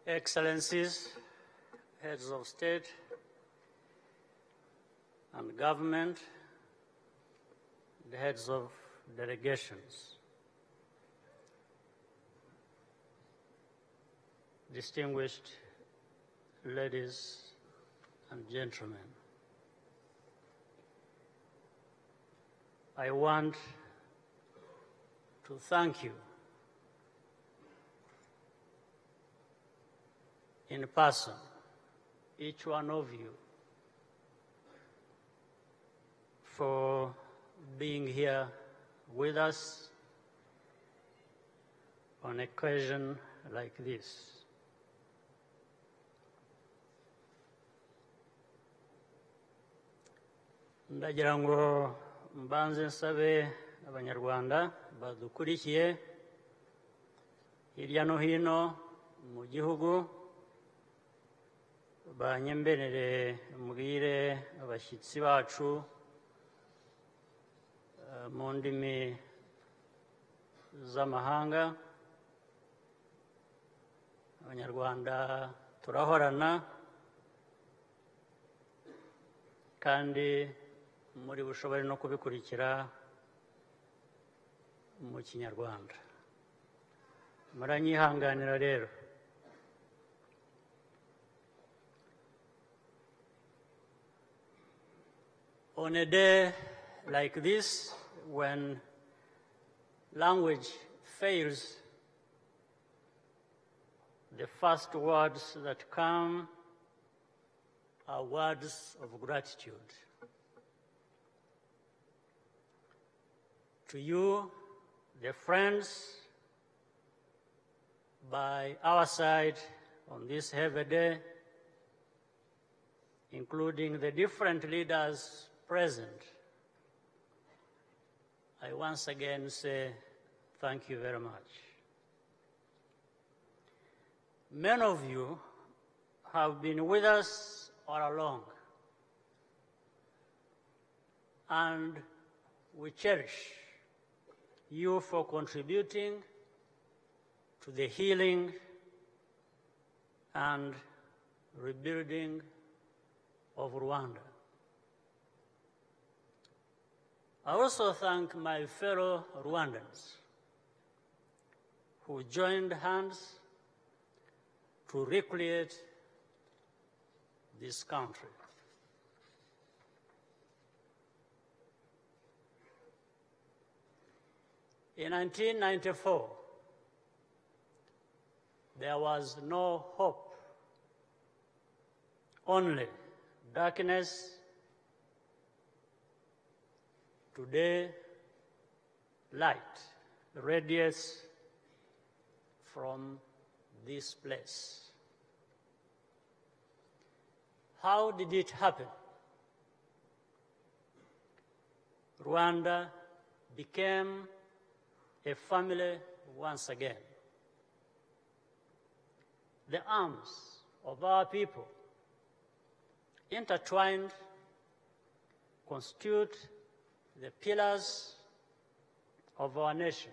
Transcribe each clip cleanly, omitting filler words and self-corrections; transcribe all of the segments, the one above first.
Excellencies, heads of state and government, the heads of delegations, distinguished ladies and gentlemen, I want to thank you in person, each one of you, for being here with us on an occasion like this. Ndagira ngo mbanze nsabe abanyarwanda badukurikiye hirya no hino mu gihugu banyemberere mbwire abashyitsi bacu mu ndimi z'amahanga. Abanyarwanda turahorana kandi muri bushobore no kubikurikira mu Kinyarwanda. Muranyihanganira rero. On a day like this, when language fails, the first words that come are words of gratitude. To you, the friends by our side on this heavy day, including the different leaders present, I once again say thank you very much. Many of you have been with us all along, and we cherish you for contributing to the healing and rebuilding of Rwanda. I also thank my fellow Rwandans who joined hands to recreate this country. In 1994, there was no hope, only darkness. Today, light radiates from this place. How did it happen? Rwanda became a family once again. The arms of our people, intertwined, constitute the pillars of our nation.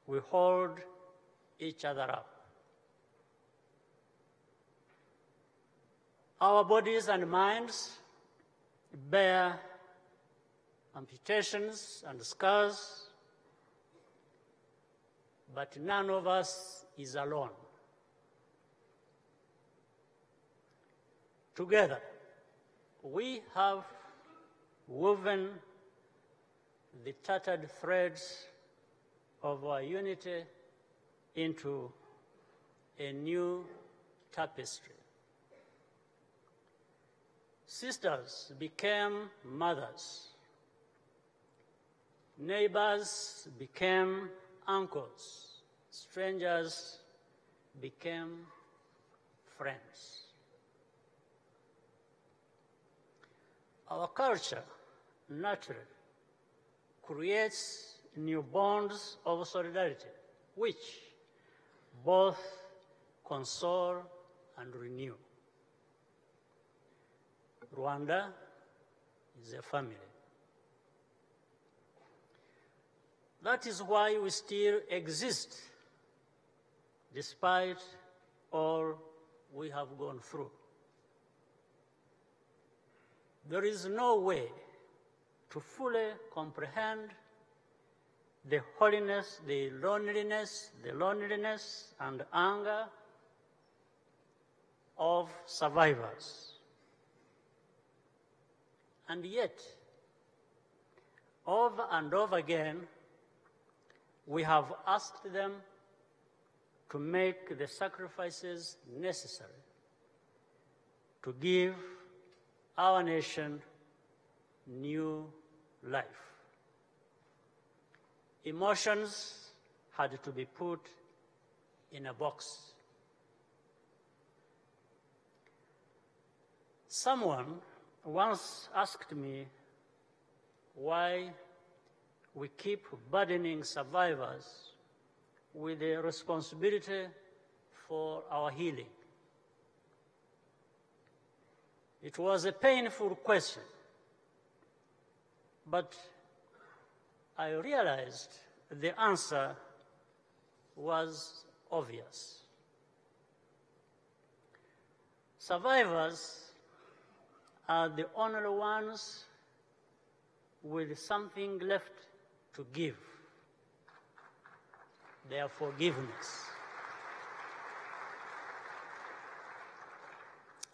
We hold each other up. Our bodies and minds bear amputations and scars, but none of us is alone. Together, we have woven the tattered threads of our unity into a new tapestry. Sisters became mothers. Neighbors became uncles. Strangers became friends. Our culture naturally creates new bonds of solidarity, which both console and renew. Rwanda is a family. That is why we still exist, despite all we have gone through. There is no way to fully comprehend the holiness, the loneliness and anger of survivors. And yet, over and over again, we have asked them to make the sacrifices necessary to give our nation new life. Emotions had to be put in a box. Someone once asked me why we keep burdening survivors with the responsibility for our healing. It was a painful question, but I realized the answer was obvious. Survivors are the only ones with something left to give, their forgiveness.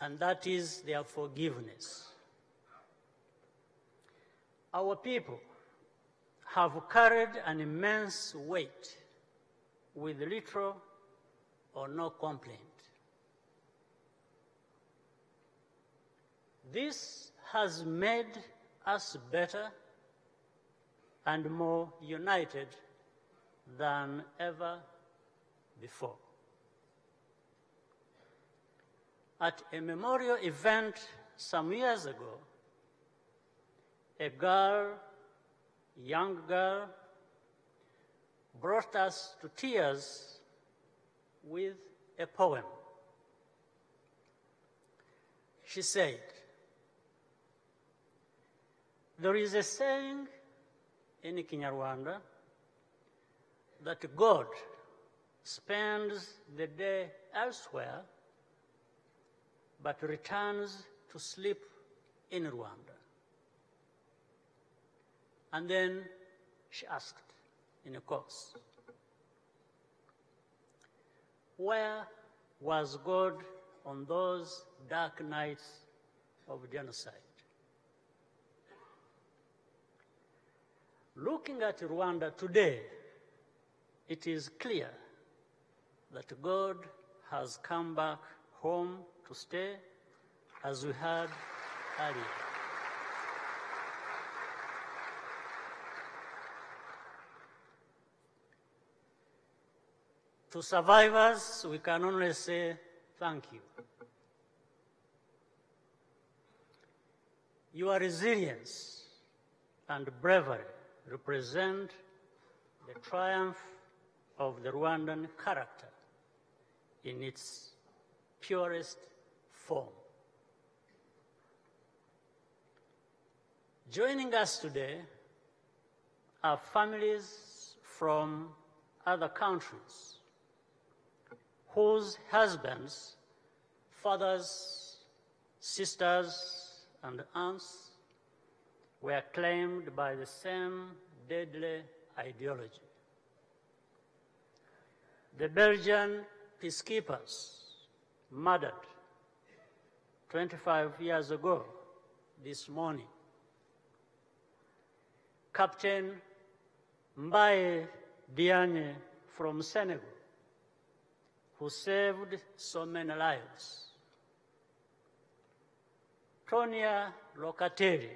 And that is their forgiveness. Our people have carried an immense weight with little or no complaint. This has made us better and more united than ever before. At a memorial event some years ago, a young girl, brought us to tears with a poem. She said, "There is a saying in Kinyarwanda that God spends the day elsewhere but returns to sleep in Rwanda." And then she asked in a chorus, where was God on those dark nights of genocide? Looking at Rwanda today, it is clear that God has come back home to stay, as we heard earlier. To survivors, we can only say thank you. Your resilience and bravery represent the triumph of the Rwandan character in its purest form. Joining us today are families from other countries whose husbands, fathers, sisters, and aunts were claimed by the same deadly ideology. The Belgian peacekeepers murdered 25 years ago this morning. Captain Mbaye Diagne from Senegal, who saved so many lives. Tonia Locatelli,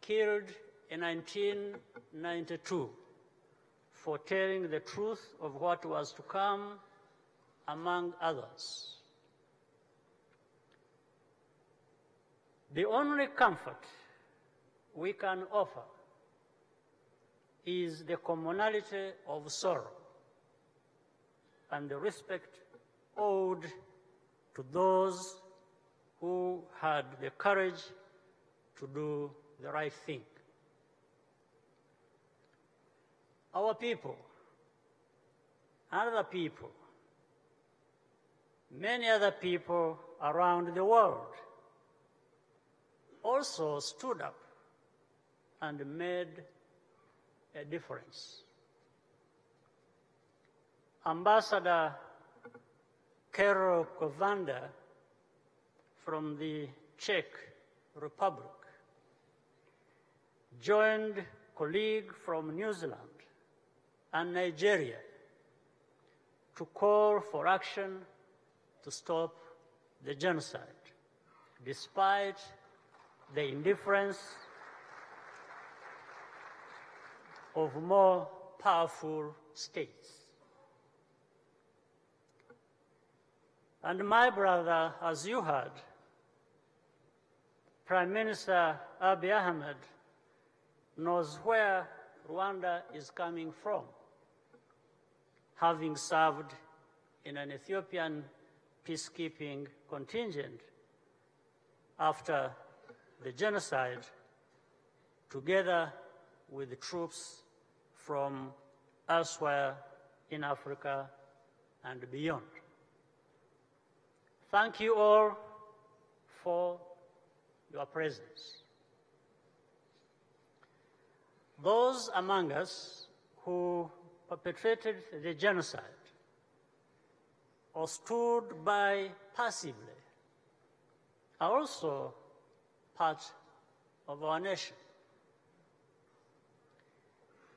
killed in 1992 for telling the truth of what was to come, among others. The only comfort we can offer is the commonality of sorrow and the respect owed to those who had the courage to do the right thing. Our people and other people many other people around the world also stood up and made a difference. Ambassador Karol Kovanda from the Czech Republic joined colleagues from New Zealand and Nigeria to call for action to stop the genocide, despite the indifference of more powerful states. And my brother, as you heard, Prime Minister Abiy Ahmed knows where Rwanda is coming from, having served in an Ethiopian peacekeeping contingent after the genocide, together with the troops from elsewhere in Africa and beyond. Thank you all for your presence. Those among us who perpetrated the genocide or stood by passively are also part of our nation.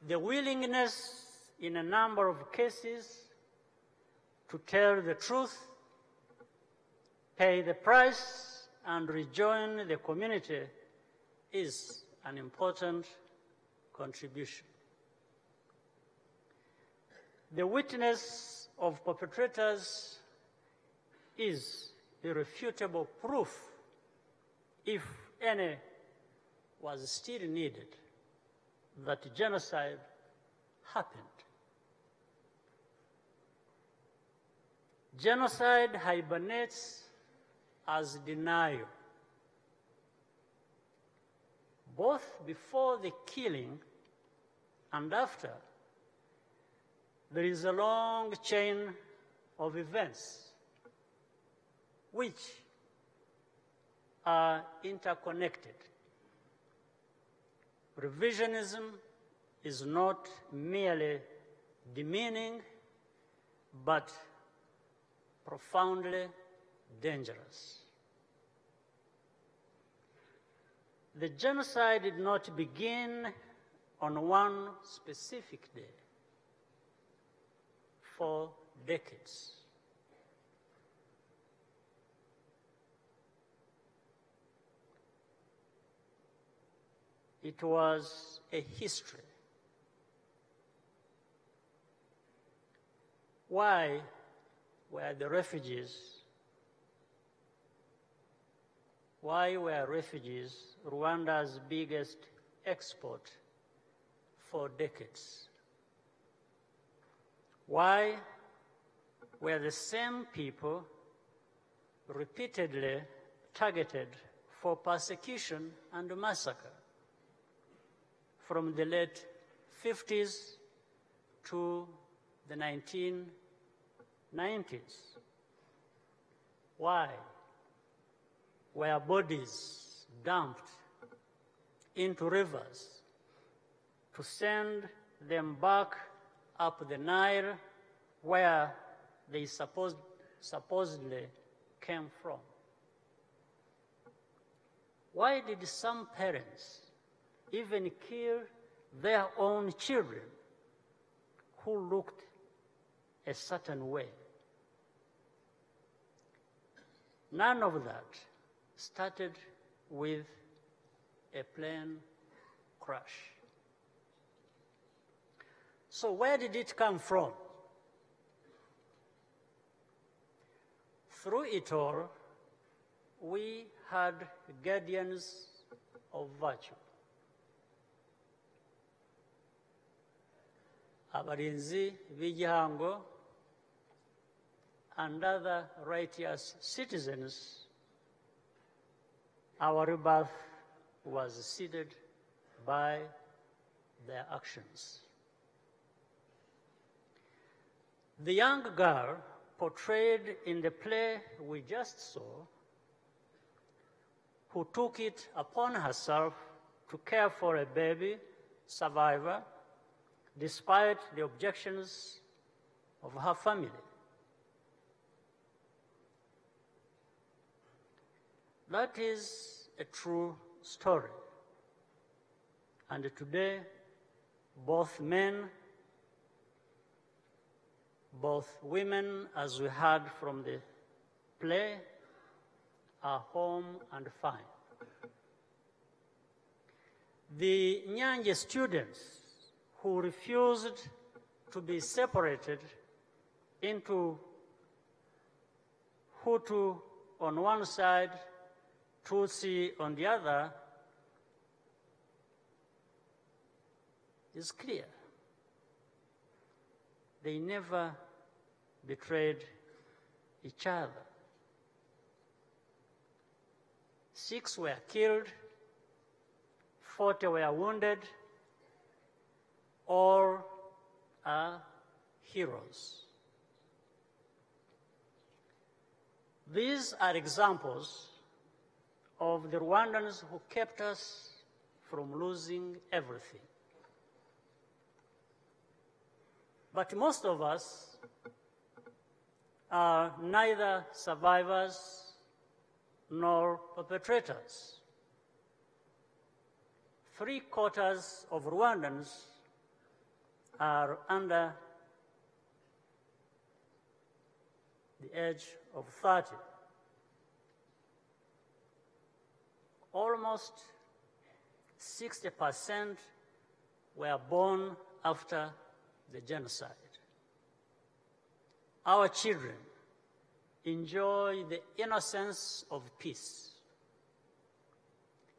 The willingness in a number of cases to tell the truth, pay the price, and rejoin the community is an important contribution. The witness of perpetrators is irrefutable proof, if any was still needed, that genocide happened. Genocide hibernates as denial. Both before the killing and after, there is a long chain of events which are interconnected. Revisionism is not merely demeaning, but profoundly dangerous. The genocide did not begin on one specific day. For decades. It was a history. Why were the refugees? Why were refugees Rwanda's biggest export for decades? Why were the same people repeatedly targeted for persecution and massacre from the late 50s to the 1990s? Why were bodies dumped into rivers to send them back up the Nile where they supposedly came from? Why did some parents even kill their own children who looked a certain way? None of that started with a plane crash. So where did it come from? Through it all, we had guardians of virtue. Abarinzi b'igihango and other righteous citizens, our rebirth was seeded by their actions. The young girl portrayed in the play we just saw, who took it upon herself to care for a baby survivor despite the objections of her family. That is a true story. And today, both men, both women, as we heard from the play, are home and fine. The Nyanje students who refused to be separated into Hutu on one side, Tutsi on the other, is clear. They never betrayed each other. 6 were killed, 40 were wounded. All are heroes. These are examples of the Rwandans who kept us from losing everything. But most of us are neither survivors nor perpetrators. 3/4 of Rwandans are under the age of 30. Almost 60% were born after the genocide. Our children enjoy the innocence of peace.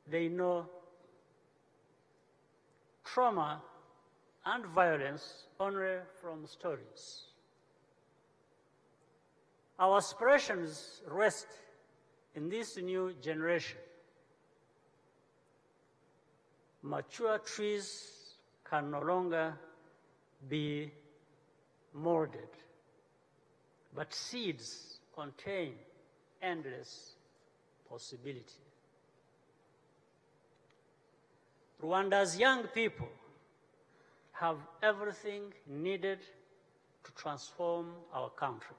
They know trauma and violence only from stories. Our aspirations rest in this new generation. Mature trees can no longer be molded, but seeds contain endless possibility. Rwanda's young people have everything needed to transform our country.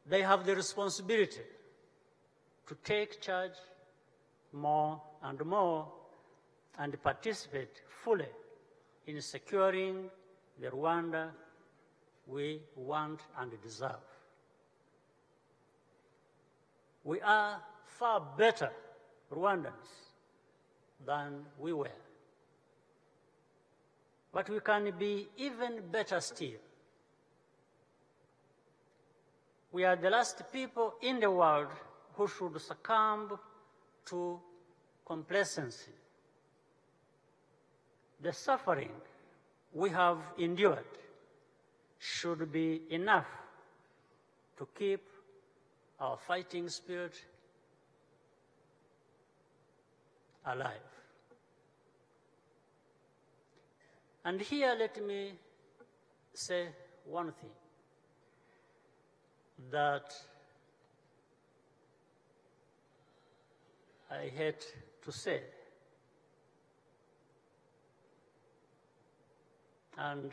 They have the responsibility to take charge more and more and participate fully in securing the Rwanda we want and deserve. We are far better Rwandans than we were. But we can be even better still. We are the last people in the world who should succumb to complacency. The suffering we have endured should be enough to keep our fighting spirit alive. And here let me say one thing that I hate to say, and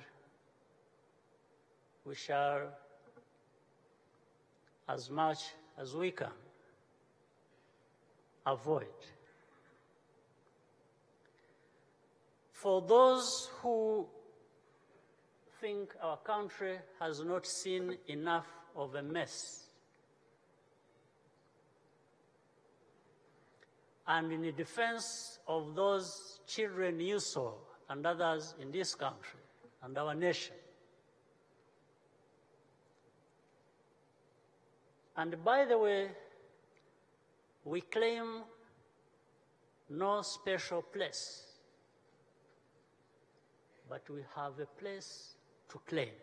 we shall, as much as we can, avoid. For those who think our country has not seen enough of a mess, and in the defense of those children you saw and others in this country and our nation, and by the way, we claim no special place, but we have a place to claim.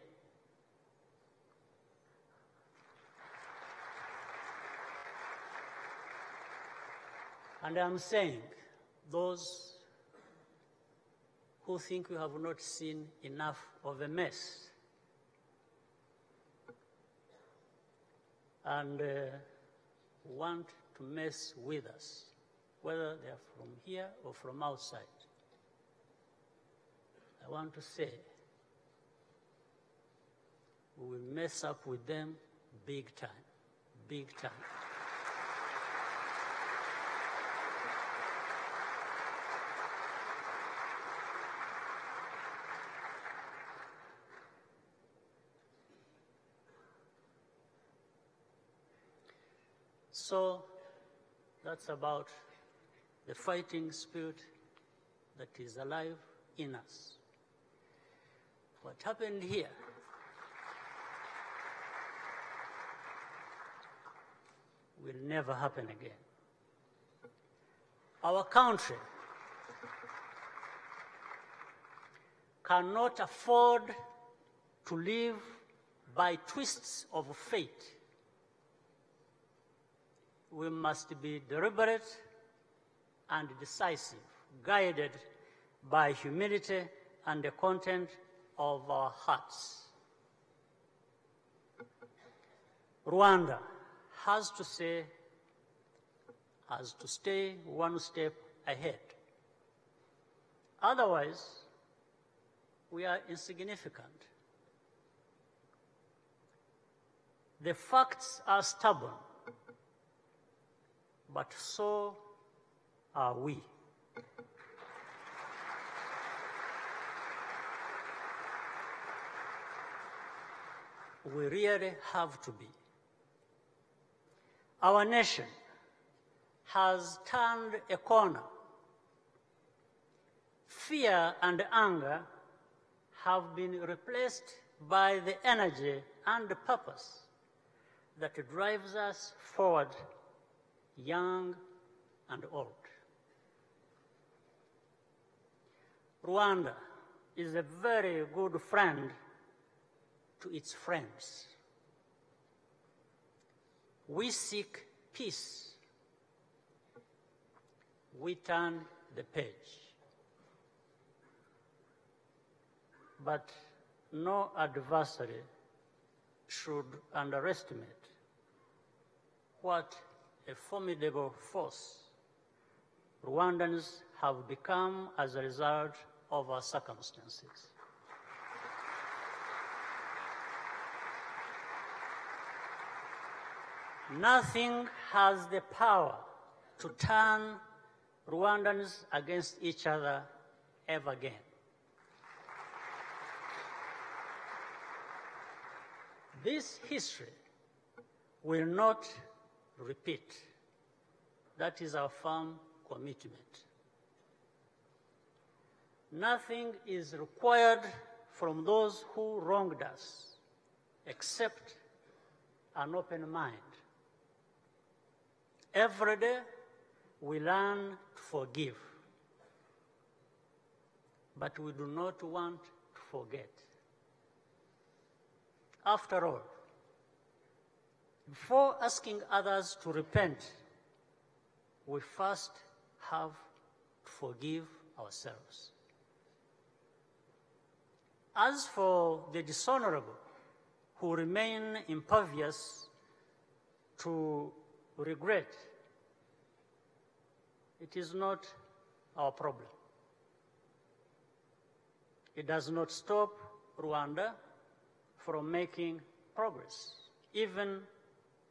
And I'm saying, those who think we have not seen enough of a mess, and want to mess with us, whether they are from here or from outside. I want to say, we will mess up with them big time, big time. So that's about the fighting spirit that is alive in us. What happened here will never happen again. Our country cannot afford to live by twists of fate. We must be deliberate and decisive, guided by humility and the content of our hearts. Rwanda has to stay one step ahead. Otherwise, we are insignificant. The facts are stubborn, but so are we. We really have to be. Our nation has turned a corner. Fear and anger have been replaced by the energy and the purpose that drives us forward, young and old. Rwanda is a very good friend to its friends. We seek peace. We turn the page. But no adversary should underestimate what a formidable force Rwandans have become as a result of our circumstances. Nothing has the power to turn Rwandans against each other ever again. This history will not repeat. That is our firm commitment. Nothing is required from those who wronged us except an open mind. Every day, we learn to forgive, but we do not want to forget. After all, before asking others to repent, we first have to forgive ourselves. As for the dishonorable who remain impervious to regret, it is not our problem. It does not stop Rwanda from making progress, even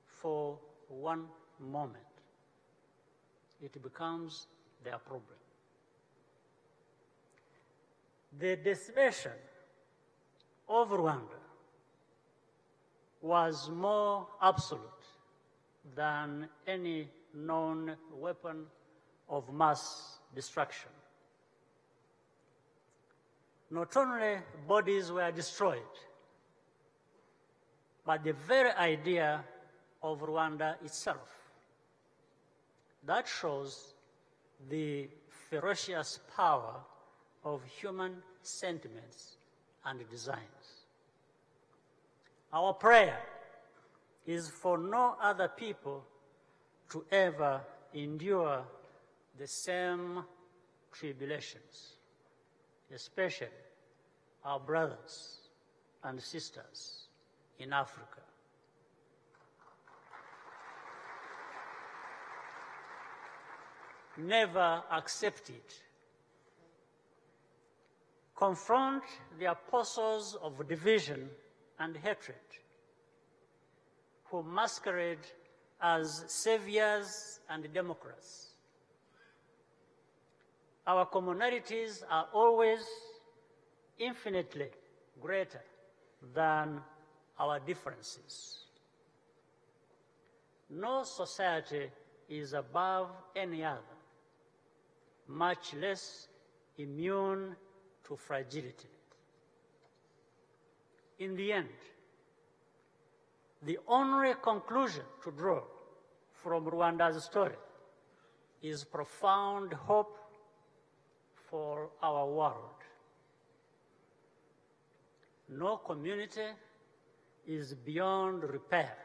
for one moment. It becomes their problem. The decimation of Rwanda was more absolute than any known weapon of mass destruction. Not only bodies were destroyed, but the very idea of Rwanda itself. That shows the ferocious power of human sentiments and designs. Our prayer is for no other people to ever endure the same tribulations, especially our brothers and sisters in Africa. never accept it. Confront the apostles of division and hatred, who masquerade as saviors and democrats. Our commonalities are always infinitely greater than our differences. No society is above any other, much less immune to fragility. In the end, the only conclusion to draw from Rwanda's story is profound hope for our world. No community is beyond repair,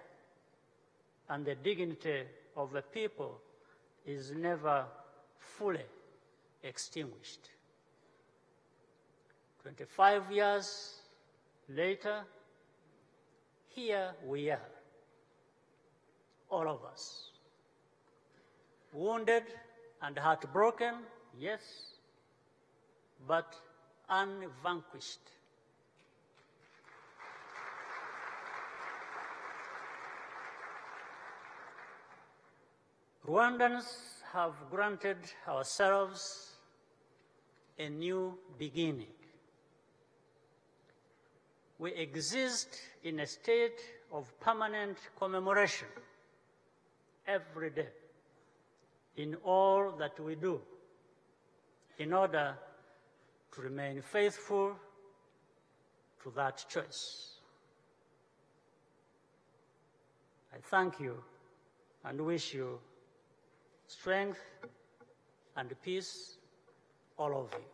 and the dignity of the people is never fully extinguished. 25 years later, here we are, all of us, wounded and heartbroken, yes, but unvanquished. Rwandans have granted ourselves a new beginning. We exist in a state of permanent commemoration every day in all that we do, in order to remain faithful to that choice. I thank you and wish you strength and peace, all of you.